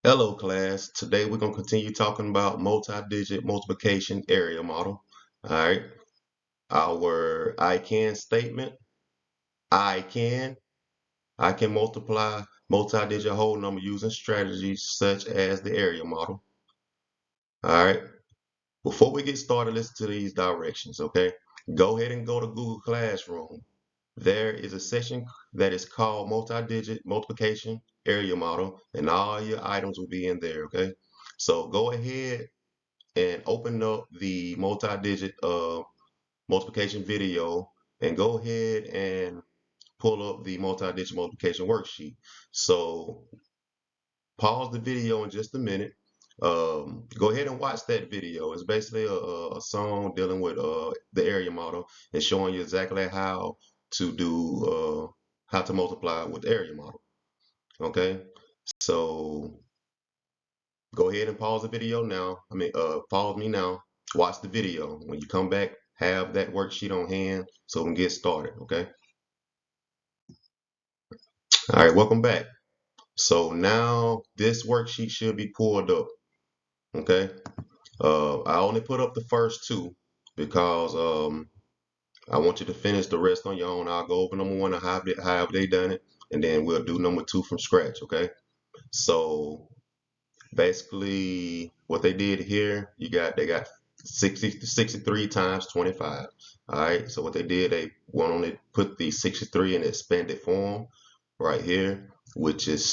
Hello class, today we're going to continue talking about multi-digit multiplication area model. All right, our I can statement, I can, I can multiply multi-digit whole number using strategies such as the area model. All right, before we get started, listen to these directions, okay? Go ahead and go to Google Classroom. There is a section that is called multi-digit multiplication area model, and all your items will be in there, okay? So go ahead and open up the multi-digit multiplication video and go ahead and pull up the multi-digit multiplication worksheet. So pause the video in just a minute. Go ahead and watch that video. It's basically a song dealing with the area model and showing you exactly to do how to multiply with the area model. Okay, so go ahead and pause the video now. Pause me now. Watch the video. When you come back, have that worksheet on hand so we can get started, okay? All right, welcome back. So now this worksheet should be pulled up, okay? I only put up the first two because I want you to finish the rest on your own. I'll go over number one and however they done it, and then we'll do number two from scratch, okay? So basically what they did here, they got 63 times 25. All right, so what they did, they went on to put the 63 in the expanded form right here, which is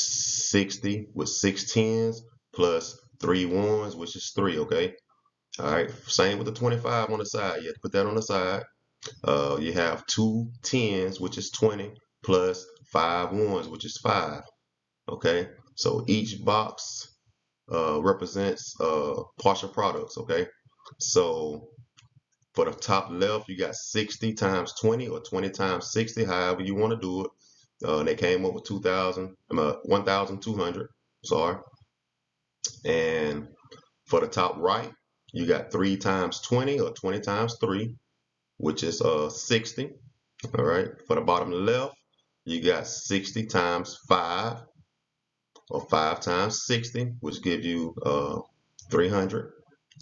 60 with 6 10s plus 3 1s, which is 3, okay? All right, same with the 25 on the side. You have to put that on the side. You have 2 10s, which is 20, plus 5 1s, which is 5, okay? So each box represents partial products, okay? So for the top left, you got 60 times 20 or 20 times 60, however you want to do it. They came up with 1,200, sorry. And for the top right, you got 3 times 20 or 20 times 3, which is 60. All right. For the bottom left, you got 60 times 5 or 5 times 60, which gives you 300.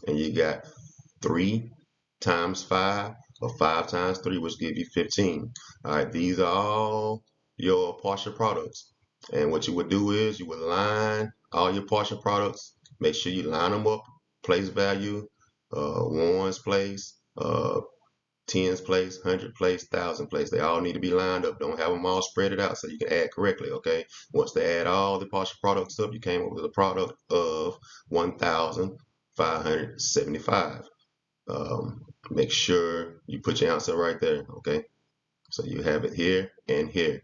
And you got 3 times 5 or 5 times 3, which gives you 15. All right, these are all your partial products. And what you would do is you would line all your partial products, make sure you line them up, place value, ones place, tens place, hundred place, thousand place. They all need to be lined up. Don't have them all spread it out so you can add correctly, okay? Once they add all the partial products up, you came up with a product of 1,575. Make sure you put your answer right there, okay? So you have it here and here.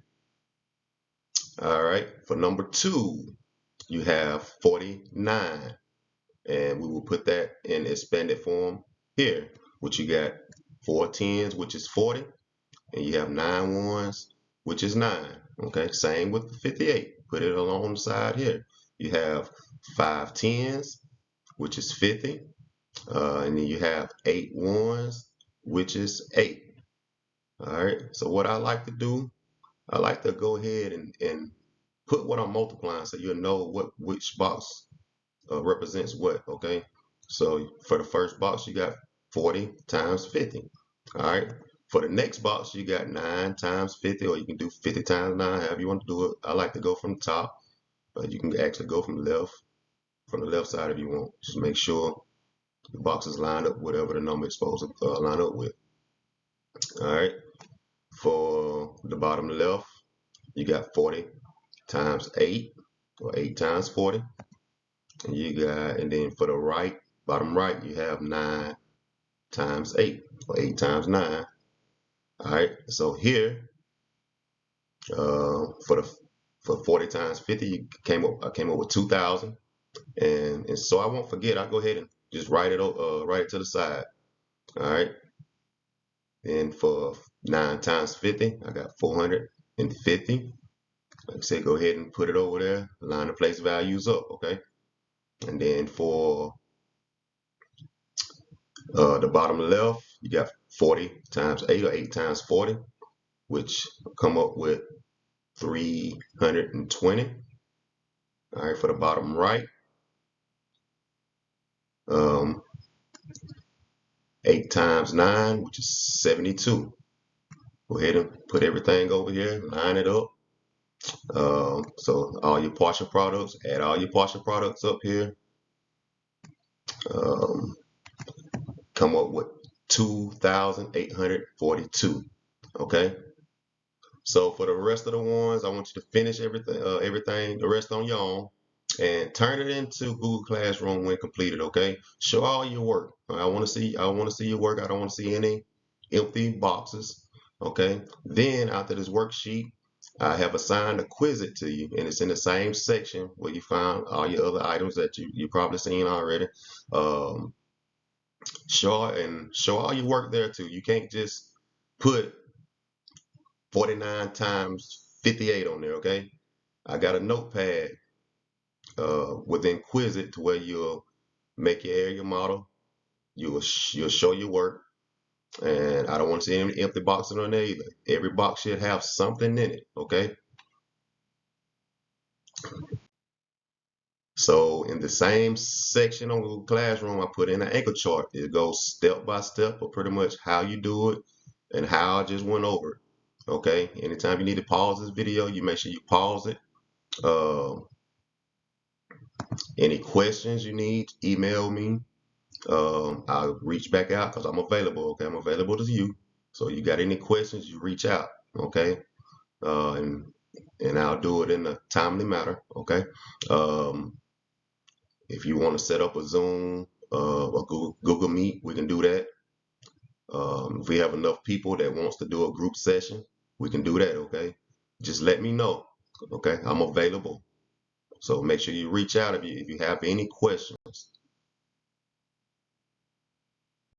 All right, for number two, you have 49, and we will put that in expanded form here, which you got 4 10s, which is 40, and you have 9 1s, which is 9, okay? Same with the 58, put it along the side here. You have 5 10s, which is 50, and then you have 8 1s, which is 8. All right, so what I like to do, I like to go ahead and put what I'm multiplying so you'll know which box represents what, okay? So for the first box, you got 40 times 50. All right, for the next box, you got 9 times 50, or you can do 50 times 9, however you want to do it. I like to go from the top, but you can actually go from the left side if you want. Just make sure the box is lined up, whatever the number is supposed to line up with. All right, for the bottom left, you got 40 times 8, or 8 times 40. And then for the bottom right, you have 9 times 8, or 8 times 9. All right, so here, for 40 times 50, I came up with 2,000. And so I won't forget, I'll go ahead and just write it to the side. All right, and for 9 times 50, I got 450. Like I said, go ahead and put it over there, line the place values up, okay? And then for the bottom left, you got 40 times 8, or 8 times 40, which come up with 320. All right, for the bottom right, 8 times 9, which is 72. Go ahead and put everything over here, line it up. So all your partial products, add all your partial products up here. Come up with 2,842. Okay. So for the rest of the ones, I want you to finish everything, the rest on your own, and turn it into Google Classroom when completed. Okay. Show all your work. I want to see your work. I don't want to see any empty boxes. Okay. Then after this worksheet, I have assigned a Quizlet to you, and it's in the same section where you found all your other items that you probably seen already. Show all your work there too. You can't just put 49 times 58 on there. Okay. I got a notepad within Quizlet to where you'll make your area model. You'll show your work, and I don't want to see any empty boxes on there either. Every box should have something in it. Okay. So in the same section on Google Classroom, I put in an anchor chart. It goes step by step of pretty much how you do it and how I just went over it. Okay. Anytime you need to pause this video, you make sure you pause it. Any questions you need, email me. I'll reach back out because I'm available. Okay. I'm available to you. So you got any questions, you reach out. Okay. And I'll do it in a timely manner. Okay. If you want to set up a Zoom or Google Meet, we can do that. If we have enough people that wants to do a group session, we can do that. Okay. Just let me know. Okay. I'm available. So make sure you reach out if you have any questions.